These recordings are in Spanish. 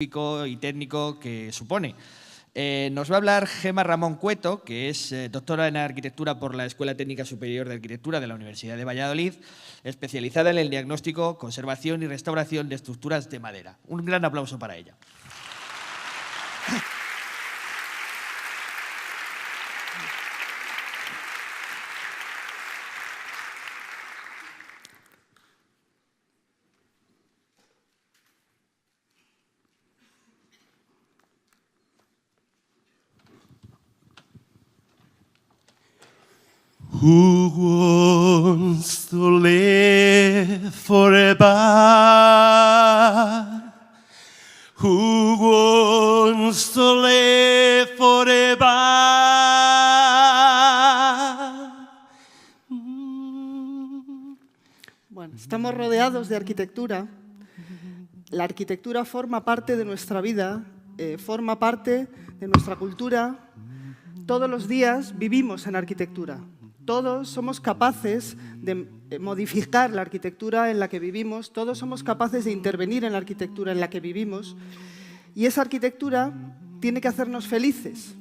y técnico que supone. Nos va a hablar Gemma Ramón Cueto, que es doctora en Arquitectura por la Escuela Técnica Superior de Arquitectura de la Universidad de Valladolid, especializada en el diagnóstico, conservación y restauración de estructuras de madera. Un gran aplauso para ella. Who wants to live forever? Who wants to live forever? Bueno, estamos rodeados de arquitectura. La arquitectura forma parte de nuestra vida, forma parte de nuestra cultura. Todos los días vivimos en arquitectura. Todos somos capaces de modificar la arquitectura en la que vivimos, todos somos capaces de intervenir en la arquitectura en la que vivimos, y esa arquitectura tiene que hacernos felices.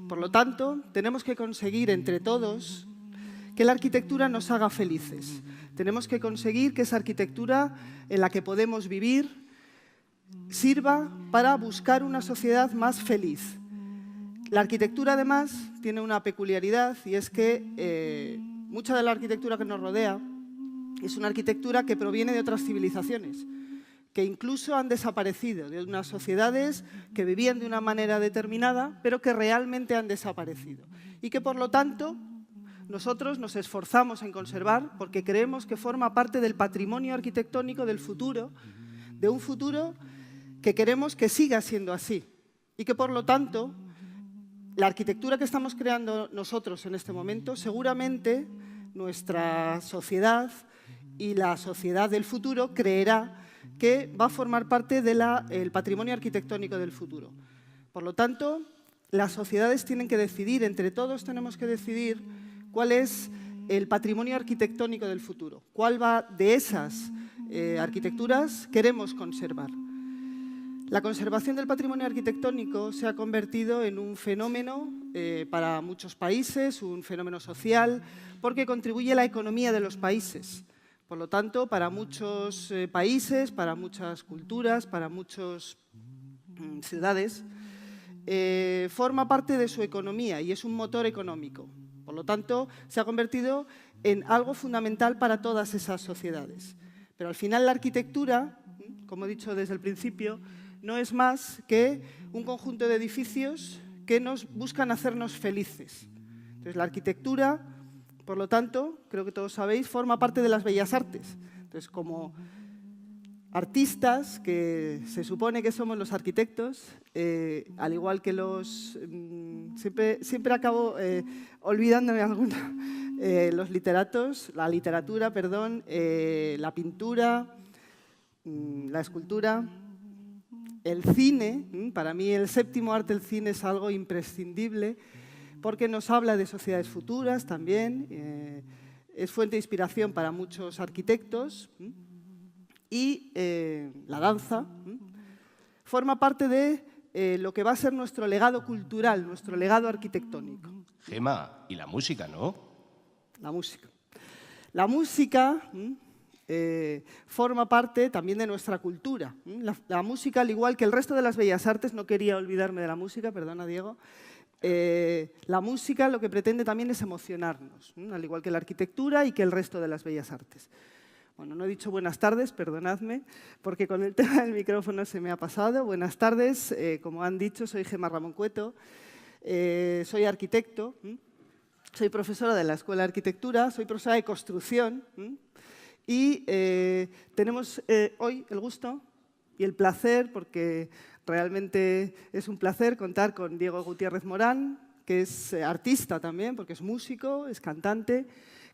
Por lo tanto, tenemos que conseguir entre todos que la arquitectura nos haga felices. Tenemos que conseguir que esa arquitectura en la que podemos vivir sirva para buscar una sociedad más feliz. La arquitectura, además, tiene una peculiaridad, y es que mucha de la arquitectura que nos rodea es una arquitectura que proviene de otras civilizaciones, que incluso han desaparecido, de unas sociedades que vivían de una manera determinada, pero que realmente han desaparecido. Y que, por lo tanto, nosotros nos esforzamos en conservar porque creemos que forma parte del patrimonio arquitectónico del futuro, de un futuro que queremos que siga siendo así. Y que, por lo tanto, la arquitectura que estamos creando nosotros en este momento, seguramente nuestra sociedad y la sociedad del futuro creerá que va a formar parte del patrimonio arquitectónico del futuro. Por lo tanto, las sociedades tienen que decidir, entre todos tenemos que decidir cuál es el patrimonio arquitectónico del futuro, cuál de esas arquitecturas queremos conservar. La conservación del patrimonio arquitectónico se ha convertido en un fenómeno para muchos países, un fenómeno social, porque contribuye a la economía de los países. Por lo tanto, para muchos países, para muchas culturas, para muchas ciudades, forma parte de su economía y es un motor económico. Por lo tanto, se ha convertido en algo fundamental para todas esas sociedades. Pero al final la arquitectura, como he dicho desde el principio, no es más que un conjunto de edificios que nos buscan hacernos felices. Entonces, la arquitectura, por lo tanto, creo que todos sabéis, forma parte de las bellas artes. Entonces, como artistas, que se supone que somos los arquitectos, al igual que los... siempre acabo olvidándome alguna. Los literatos, la literatura, perdón, la pintura, la escultura. El cine, para mí el séptimo arte, el cine, es algo imprescindible porque nos habla de sociedades futuras también, es fuente de inspiración para muchos arquitectos y la danza forma parte de lo que va a ser nuestro legado cultural, nuestro legado arquitectónico. Gemma, y la música, ¿no? La música. La música... forma parte también de nuestra cultura. La música, al igual que el resto de las bellas artes, no quería olvidarme de la música, perdona Diego, la música lo que pretende también es emocionarnos, al igual que la arquitectura y que el resto de las bellas artes. Bueno, no he dicho buenas tardes, perdonadme, porque con el tema del micrófono se me ha pasado. Buenas tardes, como han dicho, soy Gemma Ramón Cueto, soy arquitecto, soy profesora de la Escuela de Arquitectura, soy profesora de construcción, y tenemos hoy el gusto y el placer, porque realmente es un placer contar con Diego Gutiérrez Morán, que es artista también, porque es músico, es cantante,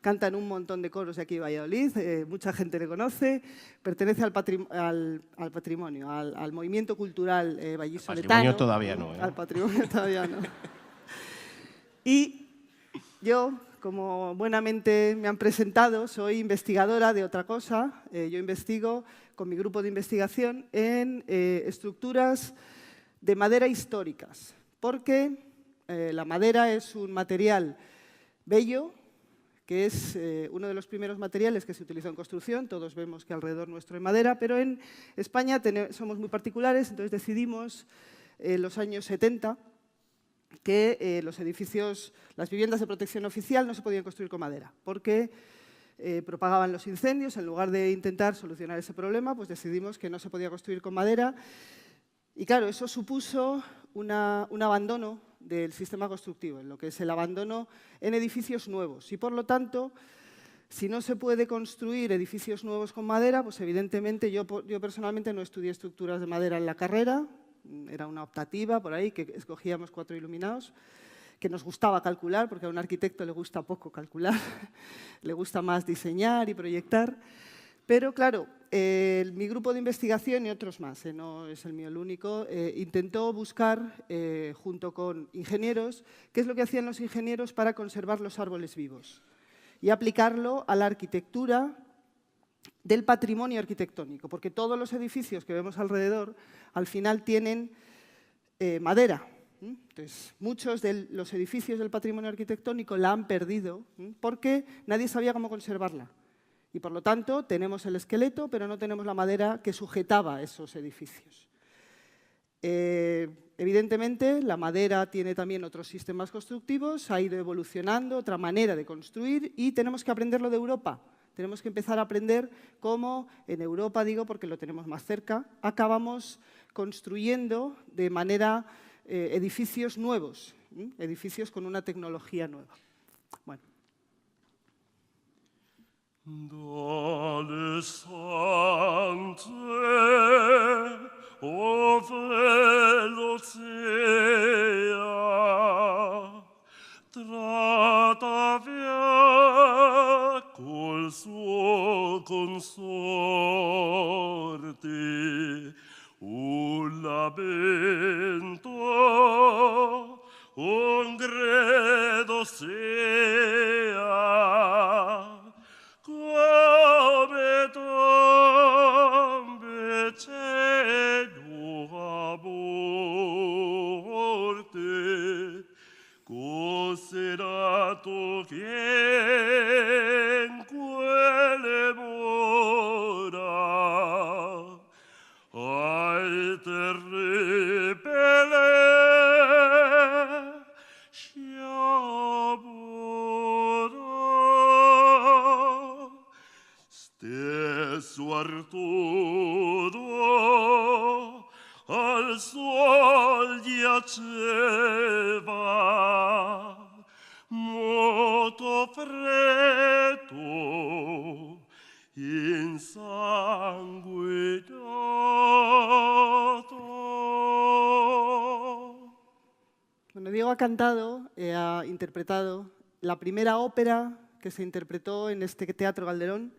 canta en un montón de coros de aquí de Valladolid, mucha gente le conoce, pertenece al patrimonio, al movimiento cultural vallisoletano. Al patrimonio todavía no, ¿eh? Al patrimonio todavía no. Y yo, como buenamente me han presentado, soy investigadora de otra cosa. Yo investigo con mi grupo de investigación en estructuras de madera históricas, porque la madera es un material bello, que es uno de los primeros materiales que se utilizó en construcción. Todos vemos que alrededor nuestro hay madera, pero en España somos muy particulares, entonces decidimos en los años 70 que los edificios, las viviendas de protección oficial no se podían construir con madera, porque propagaban los incendios. En lugar de intentar solucionar ese problema, pues decidimos que no se podía construir con madera. Y claro, eso supuso un abandono del sistema constructivo, en lo que es el abandono en edificios nuevos. Y por lo tanto, si no se puede construir edificios nuevos con madera, pues evidentemente yo personalmente no estudié estructuras de madera en la carrera. Era una optativa por ahí, que escogíamos 4 iluminados, que nos gustaba calcular, porque a un arquitecto le gusta poco calcular, le gusta más diseñar y proyectar. Pero claro, mi grupo de investigación y otros más, no es el mío el único, intentó buscar, junto con ingenieros, qué es lo que hacían los ingenieros para conservar los árboles vivos y aplicarlo a la arquitectura del patrimonio arquitectónico, porque todos los edificios que vemos alrededor al final tienen madera. Entonces, muchos de los edificios del patrimonio arquitectónico la han perdido porque nadie sabía cómo conservarla. Y por lo tanto, tenemos el esqueleto, pero no tenemos la madera que sujetaba esos edificios. Evidentemente, la madera tiene también otros sistemas constructivos, ha ido evolucionando, otra manera de construir, y tenemos que aprenderlo de Europa. Tenemos que empezar a aprender cómo en Europa, digo porque lo tenemos más cerca, acabamos construyendo de manera edificios nuevos, edificios con una tecnología nueva. Bueno. Dalle Sancte, o velocea, trata via col suo consorte, ulla bento, un gredo sea, come tombe cielo a morte, coserato che in quelle mora, al terribile sciamora, stesso Arturo al sol giaceva, moto freddo, insanguinato. Bueno, Diego ha cantado, ha interpretado la primera ópera que se interpretó en este Teatro Calderón,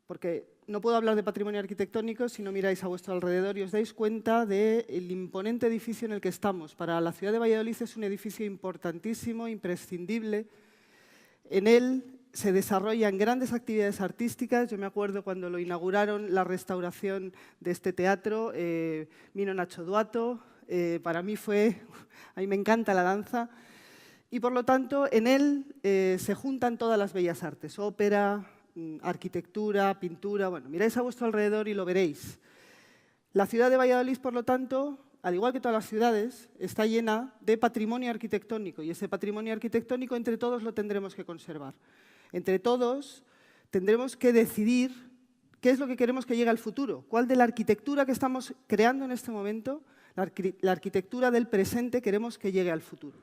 porque no puedo hablar de patrimonio arquitectónico si no miráis a vuestro alrededor y os dais cuenta del imponente edificio en el que estamos. Para la ciudad de Valladolid es un edificio importantísimo, imprescindible. En él se desarrollan grandes actividades artísticas. Yo me acuerdo cuando lo inauguraron, la restauración de este teatro, vino Nacho Duato. Para mí a mí me encanta la danza. Y por lo tanto, en él se juntan todas las bellas artes, ópera, arquitectura, pintura. Bueno, miráis a vuestro alrededor y lo veréis. La ciudad de Valladolid, por lo tanto, al igual que todas las ciudades, está llena de patrimonio arquitectónico, y ese patrimonio arquitectónico entre todos lo tendremos que conservar. Entre todos tendremos que decidir qué es lo que queremos que llegue al futuro, cuál de la arquitectura que estamos creando en este momento, la arquitectura del presente, queremos que llegue al futuro.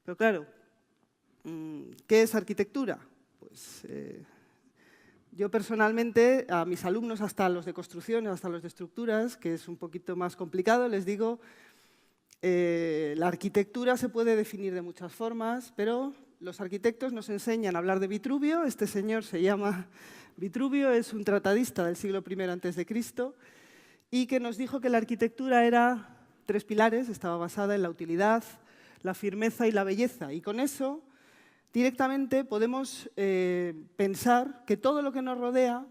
Pero claro, ¿qué es arquitectura? Pues yo personalmente, a mis alumnos, hasta los de construcción, hasta los de estructuras, que es un poquito más complicado, les digo, la arquitectura se puede definir de muchas formas, pero los arquitectos nos enseñan a hablar de Vitruvio. Este señor se llama Vitruvio, es un tratadista del siglo I a.C., y que nos dijo que la arquitectura era 3 pilares, estaba basada en la utilidad, la firmeza y la belleza. Y con eso directamente podemos pensar que todo lo que nos rodea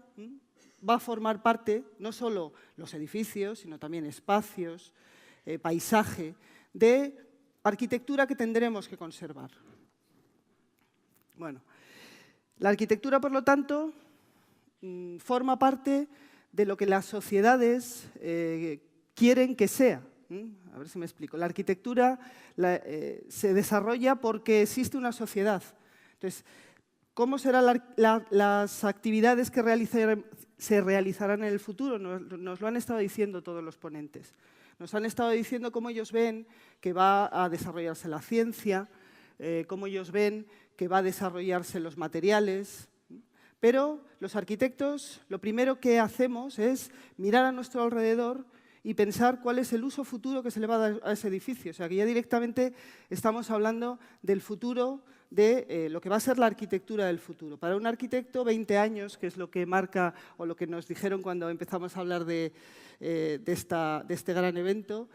va a formar parte, no solo los edificios, sino también espacios, paisaje, de arquitectura que tendremos que conservar. Bueno, la arquitectura, por lo tanto, forma parte de lo que las sociedades quieren que sea. A ver si me explico. La arquitectura se desarrolla porque existe una sociedad. Entonces, ¿cómo serán las actividades que se realizarán en el futuro? Nos lo han estado diciendo todos los ponentes. Nos han estado diciendo cómo ellos ven que va a desarrollarse la ciencia, cómo ellos ven que va a desarrollarse los materiales. Pero los arquitectos lo primero que hacemos es mirar a nuestro alrededor y pensar cuál es el uso futuro que se le va a dar a ese edificio. O sea, que ya directamente estamos hablando del futuro, de lo que va a ser la arquitectura del futuro. Para un arquitecto, 20 años, que es lo que marca o lo que nos dijeron cuando empezamos a hablar de este gran evento,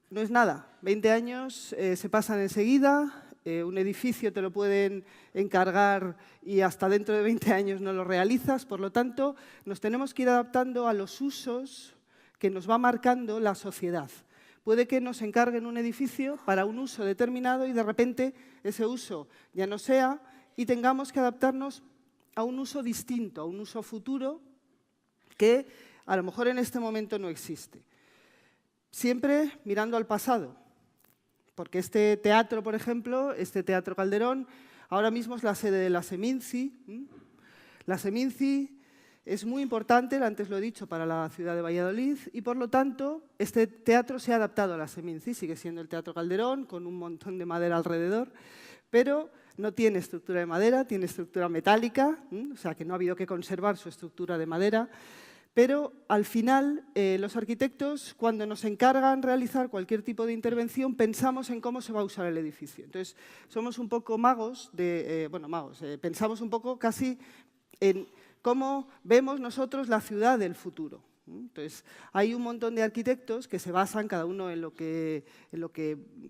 no es nada. 20 años se pasan enseguida. Un edificio te lo pueden encargar y hasta dentro de 20 años no lo realizas. Por lo tanto, nos tenemos que ir adaptando a los usos que nos va marcando la sociedad. Puede que nos encarguen un edificio para un uso determinado y de repente ese uso ya no sea y tengamos que adaptarnos a un uso distinto, a un uso futuro que a lo mejor en este momento no existe. Siempre mirando al pasado, porque este teatro, por ejemplo, este Teatro Calderón, ahora mismo es la sede de la Seminci. La Seminci es muy importante, antes lo he dicho, para la ciudad de Valladolid y, por lo tanto, este teatro se ha adaptado a la Seminci. Sigue siendo el Teatro Calderón, con un montón de madera alrededor, pero no tiene estructura de madera, tiene estructura metálica, o sea que no ha habido que conservar su estructura de madera. Pero, al final, los arquitectos, cuando nos encargan realizar cualquier tipo de intervención, pensamos en cómo se va a usar el edificio. Entonces, somos un poco magos, pensamos un poco casi en cómo vemos nosotros la ciudad del futuro. Entonces, hay un montón de arquitectos que se basan cada uno en lo que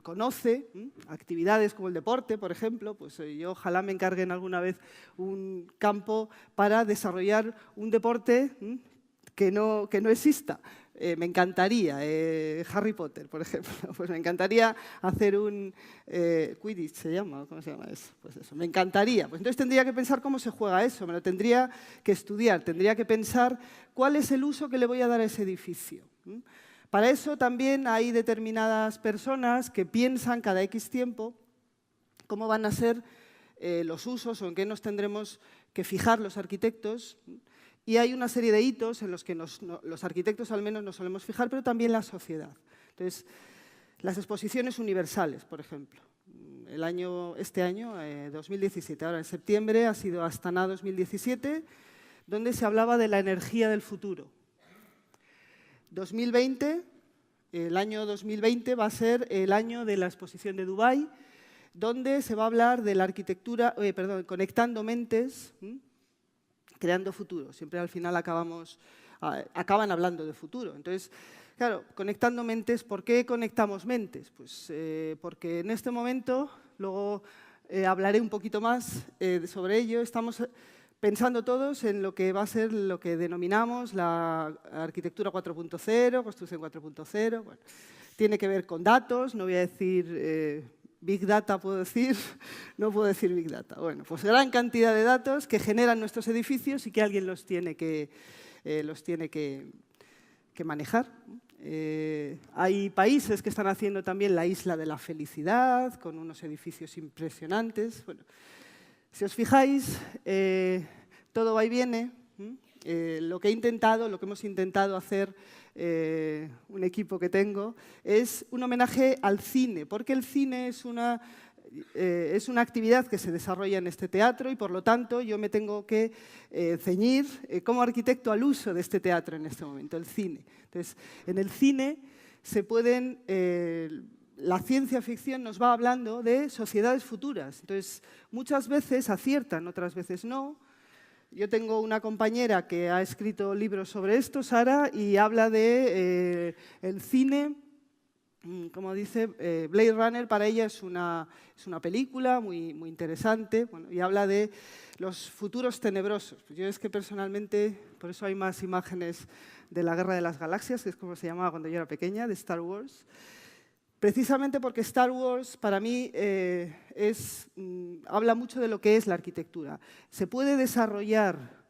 conoce, actividades como el deporte, por ejemplo. Pues yo ojalá me encarguen alguna vez un campo para desarrollar un deporte que no exista. Me encantaría, Harry Potter, por ejemplo, pues me encantaría hacer un Quidditch, ¿se llama? ¿Cómo se llama eso? Pues eso, me encantaría. Pues entonces tendría que pensar cómo se juega eso, me lo tendría que estudiar, tendría que pensar cuál es el uso que le voy a dar a ese edificio. Para eso también hay determinadas personas que piensan cada X tiempo cómo van a ser los usos o en qué nos tendremos que fijar los arquitectos. Y hay una serie de hitos en los que los arquitectos al menos nos solemos fijar, pero también la sociedad. Entonces, las exposiciones universales, por ejemplo. Este año, 2017, ahora en septiembre, ha sido Astana 2017, donde se hablaba de la energía del futuro. 2020, el año 2020 va a ser el año de la exposición de Dubái, donde se va a hablar de la arquitectura, conectando mentes, creando futuro. Siempre al final acaban hablando de futuro. Entonces, claro, conectando mentes, ¿por qué conectamos mentes? Pues porque en este momento, luego hablaré un poquito más sobre ello, estamos pensando todos en lo que va a ser lo que denominamos la arquitectura 4.0, construcción 4.0. Bueno, tiene que ver con datos, no voy a decir Big Data, puedo decir, no puedo decir Big Data. Bueno, pues gran cantidad de datos que generan nuestros edificios y que alguien los tiene que manejar. Hay países que están haciendo también la isla de la felicidad, con unos edificios impresionantes. Bueno, si os fijáis, todo va y viene. Lo que hemos intentado hacer un equipo que tengo es un homenaje al cine, porque el cine es una actividad que se desarrolla en este teatro y, por lo tanto, yo me tengo que ceñir como arquitecto al uso de este teatro en este momento, el cine. Entonces, en el cine se pueden... la ciencia ficción nos va hablando de sociedades futuras. Entonces, muchas veces aciertan, otras veces no. Yo tengo una compañera que ha escrito libros sobre esto, Sara, y habla de el cine como dice, Blade Runner para ella es una película muy, muy interesante, bueno, y habla de los futuros tenebrosos. Pues yo es que personalmente, por eso hay más imágenes de la Guerra de las Galaxias, que es como se llamaba cuando yo era pequeña, de Star Wars. Precisamente porque Star Wars para mí habla mucho de lo que es la arquitectura. Se puede desarrollar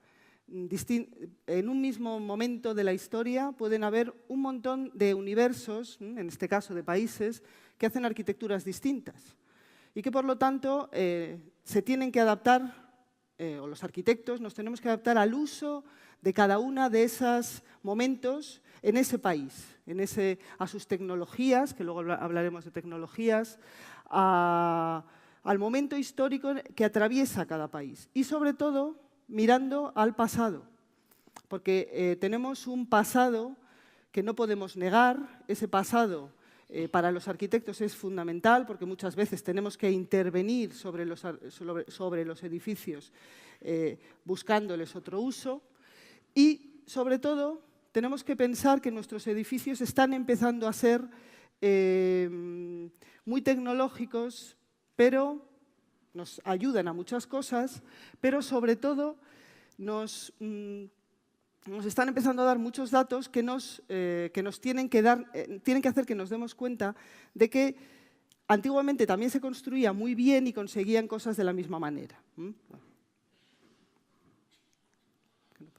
en un mismo momento de la historia, pueden haber un montón de universos, en este caso de países, que hacen arquitecturas distintas y que por lo tanto se tienen que adaptar, o los arquitectos nos tenemos que adaptar al uso de cada uno de esos momentos en ese país, a sus tecnologías, que luego hablaremos de tecnologías, al momento histórico que atraviesa cada país y sobre todo mirando al pasado, porque tenemos un pasado que no podemos negar. Ese pasado para los arquitectos es fundamental porque muchas veces tenemos que intervenir sobre los edificios buscándoles otro uso y, sobre todo, tenemos que pensar que nuestros edificios están empezando a ser muy tecnológicos, pero nos ayudan a muchas cosas, pero sobre todo nos están empezando a dar muchos datos que nos tienen que hacer que nos demos cuenta de que antiguamente también se construía muy bien y conseguían cosas de la misma manera. Bueno. ¿Qué no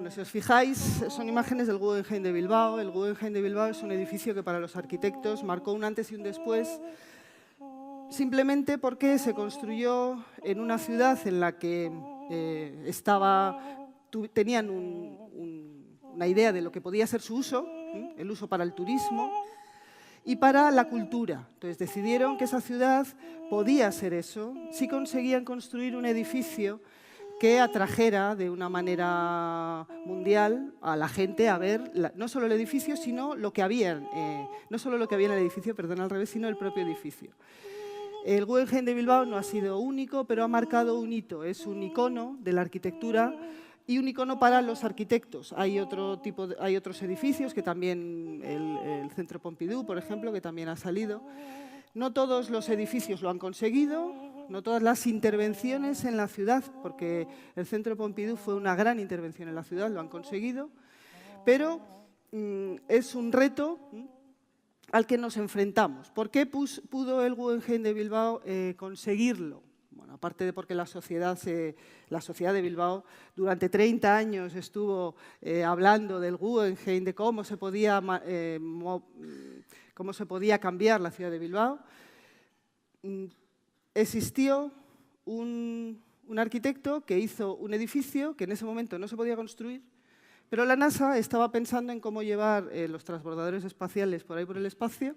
Bueno, si os fijáis, son imágenes del Guggenheim de Bilbao. El Guggenheim de Bilbao es un edificio que para los arquitectos marcó un antes y un después, simplemente porque se construyó en una ciudad en la que tenían una idea de lo que podía ser su uso, el uso para el turismo y para la cultura. Entonces decidieron que esa ciudad podía ser eso si conseguían construir un edificio que atrajera de una manera mundial a la gente a ver no solo el edificio, sino lo que había, no solo lo que había en el edificio, perdón, al revés, sino el propio edificio. El Guggenheim de Bilbao no ha sido único, pero ha marcado un hito. Es un icono de la arquitectura y un icono para los arquitectos. Hay otros edificios, que también el Centro Pompidou, por ejemplo, que también ha salido. No todos los edificios lo han conseguido, no todas las intervenciones en la ciudad, porque el Centro Pompidou fue una gran intervención en la ciudad, lo han conseguido, pero es un reto al que nos enfrentamos. ¿Por qué pudo el Guggenheim de Bilbao conseguirlo? Bueno, aparte de porque la sociedad de Bilbao durante 30 años estuvo hablando del Guggenheim, de cómo se podía cambiar la ciudad de Bilbao. Existió un arquitecto que hizo un edificio que en ese momento no se podía construir, pero la NASA estaba pensando en cómo llevar los transbordadores espaciales por ahí por el espacio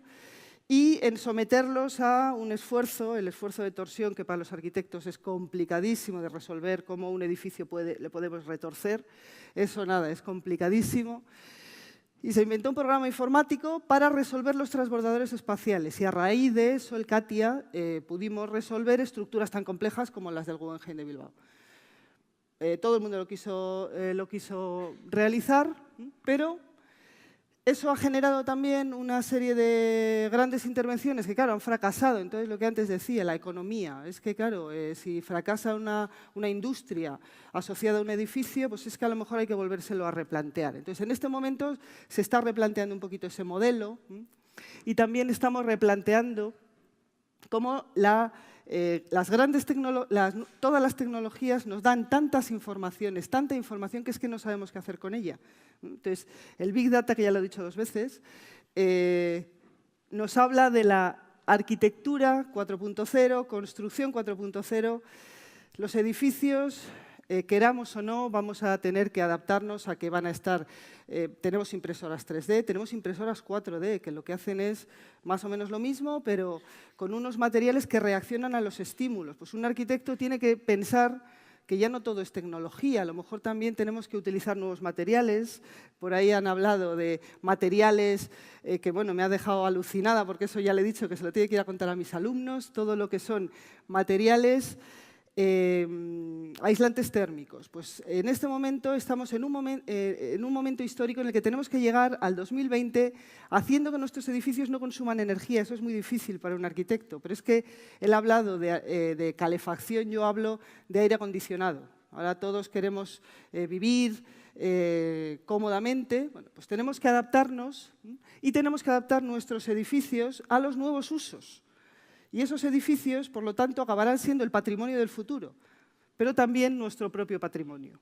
y en someterlos a un esfuerzo, el esfuerzo de torsión, que para los arquitectos es complicadísimo de resolver, cómo un edificio le podemos retorcer. Eso nada, es complicadísimo. Y se inventó un programa informático para resolver los transbordadores espaciales. Y a raíz de eso, el CATIA, pudimos resolver estructuras tan complejas como las del Guggenheim de Bilbao. Todo el mundo lo quiso realizar, pero eso ha generado también una serie de grandes intervenciones que, claro, han fracasado. Entonces, lo que antes decía, la economía. Es que, claro, si fracasa una industria asociada a un edificio, pues es que a lo mejor hay que volvérselo a replantear. Entonces, en este momento se está replanteando un poquito ese modelo y también estamos replanteando cómo todas las tecnologías nos dan tantas informaciones, tanta información que es que no sabemos qué hacer con ella. Entonces, el Big Data, que ya lo he dicho 2 veces, nos habla de la arquitectura 4.0, construcción 4.0. Los edificios, queramos o no, vamos a tener que adaptarnos a que van a estar. Tenemos impresoras 3D, tenemos impresoras 4D, que lo que hacen es más o menos lo mismo, pero con unos materiales que reaccionan a los estímulos. Pues un arquitecto tiene que pensar que ya no todo es tecnología, a lo mejor también tenemos que utilizar nuevos materiales. Por ahí han hablado de materiales que, bueno, me ha dejado alucinada, porque eso ya le he dicho que se lo tiene que ir a contar a mis alumnos, todo lo que son materiales aislantes térmicos. Pues en este momento estamos en un momento histórico en el que tenemos que llegar al 2020 haciendo que nuestros edificios no consuman energía. Eso es muy difícil para un arquitecto, pero es que él ha hablado de calefacción, yo hablo de aire acondicionado. Ahora todos queremos vivir cómodamente. Bueno, pues tenemos que adaptarnos y tenemos que adaptar nuestros edificios a los nuevos usos. Y esos edificios, por lo tanto, acabarán siendo el patrimonio del futuro, pero también nuestro propio patrimonio.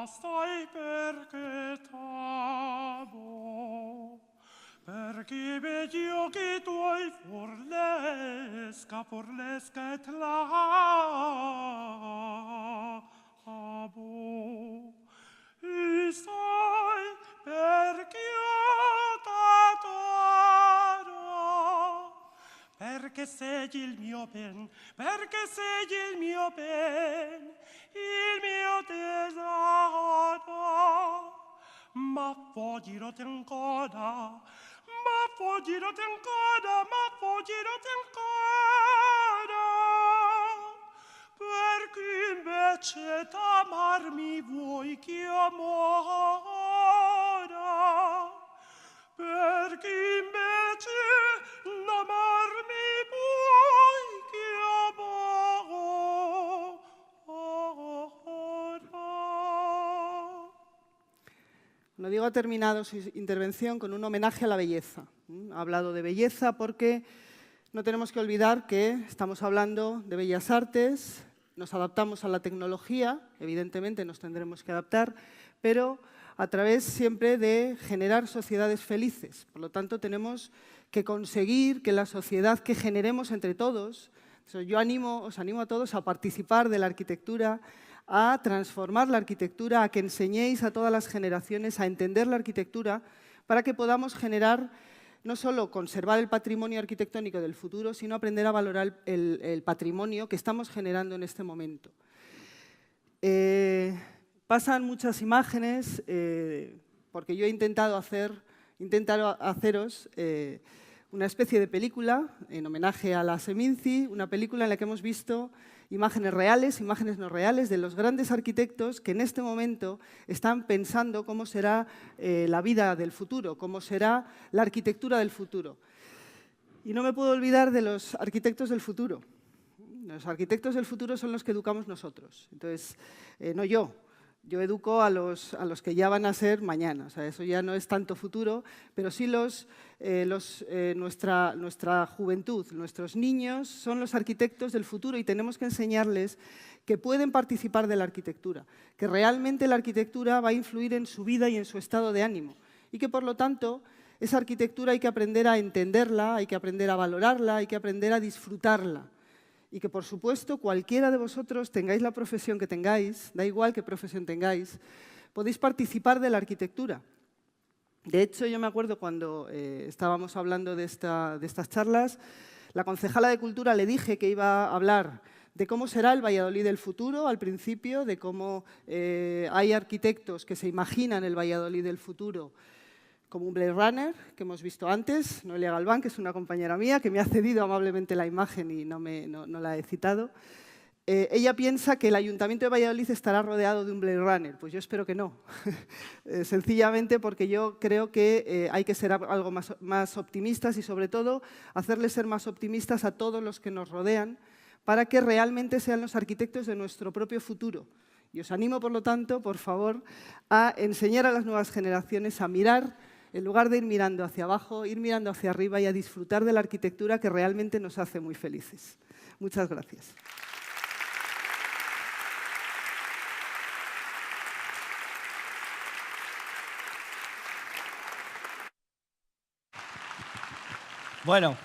Stai perché t'amo, perché vegli occhi tuoi forlesca et l'amo. E sai perché perché sei il mio ben, perché sei il mio ben, il mio tesoro. Ma fuggiroti ancora, ma fuggiroti ancora, ma fuggiroti ancora. Perché invece t'amarmi vuoi che amora. Perché invece d'amarmi vuoi che amora. Bueno, Diego ha terminado su intervención con un homenaje a la belleza. Ha hablado de belleza porque no tenemos que olvidar que estamos hablando de bellas artes, nos adaptamos a la tecnología, evidentemente nos tendremos que adaptar, pero a través siempre de generar sociedades felices. Por lo tanto, tenemos que conseguir que la sociedad que generemos entre todos, yo os animo a todos a participar de la arquitectura, a transformar la arquitectura, a que enseñéis a todas las generaciones a entender la arquitectura para que podamos generar, no solo conservar el patrimonio arquitectónico del futuro, sino aprender a valorar el patrimonio que estamos generando en este momento. Pasan muchas imágenes, porque yo he intentado haceros una especie de película en homenaje a la Seminci, una película en la que hemos visto imágenes reales, imágenes no reales, de los grandes arquitectos que en este momento están pensando cómo será la vida del futuro, cómo será la arquitectura del futuro. Y no me puedo olvidar de los arquitectos del futuro. Los arquitectos del futuro son los que educamos nosotros. Entonces, no yo. Yo educo a los que ya van a ser mañana. O sea, eso ya no es tanto futuro, pero sí nuestra juventud, nuestros niños son los arquitectos del futuro y tenemos que enseñarles que pueden participar de la arquitectura, que realmente la arquitectura va a influir en su vida y en su estado de ánimo y que, por lo tanto, esa arquitectura hay que aprender a entenderla, hay que aprender a valorarla, hay que aprender a disfrutarla. Y que, por supuesto, cualquiera de vosotros tengáis la profesión que tengáis, da igual qué profesión tengáis, podéis participar de la arquitectura. De hecho, yo me acuerdo cuando estábamos hablando de estas charlas, la concejala de Cultura le dije que iba a hablar de cómo será el Valladolid del futuro al principio, de cómo hay arquitectos que se imaginan el Valladolid del futuro como un Blade Runner, que hemos visto antes, Noelia Galván, que es una compañera mía, que me ha cedido amablemente la imagen y no la he citado. Ella piensa que el Ayuntamiento de Valladolid estará rodeado de un Blade Runner. Pues yo espero que no. Sencillamente porque yo creo que hay que ser algo más optimistas y, sobre todo, hacerles ser más optimistas a todos los que nos rodean para que realmente sean los arquitectos de nuestro propio futuro. Y os animo, por lo tanto, por favor, a enseñar a las nuevas generaciones a mirar, en lugar de ir mirando hacia abajo, ir mirando hacia arriba y a disfrutar de la arquitectura que realmente nos hace muy felices. Muchas gracias. Bueno,